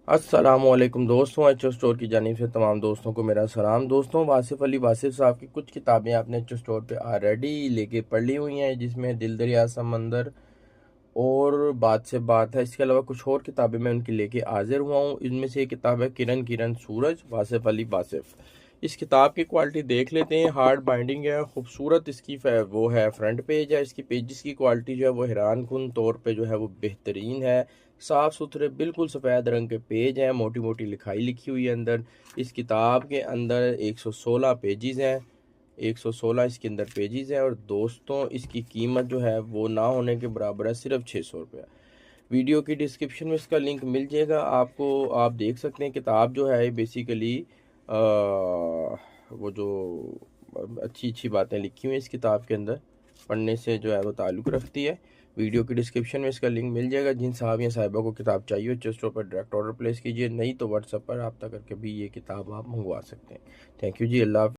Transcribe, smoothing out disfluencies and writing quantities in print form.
अस्सलामुअलैकुम दोस्तों, H store की जानिब से तमाम दोस्तों को मेरा सलाम। दोस्तों, वासिफ़ अली वासिफ़ साहब की कुछ किताबें आपने एच स्टोर पे ऑलरेडी लेके पढ़ ली हुई हैं, जिसमें दिल दरिया समंदर और बात से बात है। इसके अलावा कुछ और किताबें मैं उनकी लेके हाजिर हुआ हूँ। इनमें से एक किताब है किरण किरण सूरज, वासिफ़ अली वासिफ़। इस किताब की क्वालिटी देख लेते हैं। हार्ड बाइंडिंग है, खूबसूरत इसकी वो है, फ्रंट पेज है। इसकी पेजेस की क्वालिटी जो है वो हैरान कुन तौर पे जो है वो बेहतरीन है। साफ़ सुथरे बिल्कुल सफ़ेद रंग के पेज हैं, मोटी मोटी लिखाई लिखी हुई है अंदर। इस किताब के अंदर 116 पेजेस हैं, 116 इसके अंदर पेजेस हैं। और दोस्तों, इसकी कीमत जो है वो ना होने के बराबर है, सिर्फ 600 रुपया। वीडियो की डिस्क्रिप्शन में इसका लिंक मिल जाएगा आपको, आप देख सकते हैं। किताब जो है बेसिकली वो जो अच्छी अच्छी बातें लिखी हुई हैं इस किताब के अंदर, पढ़ने से जो है वो ताल्लुक़ रखती है। वीडियो की डिस्क्रिप्शन में इसका लिंक मिल जाएगा। जिन साहब या साहिबा को किताब चाहिए हो, चेस्टोर पर डायरेक्ट ऑर्डर प्लेस कीजिए, नहीं तो व्हाट्सएप पर रब्ता करके भी ये किताब आप मंगवा सकते हैं। Thank you ji, Allah.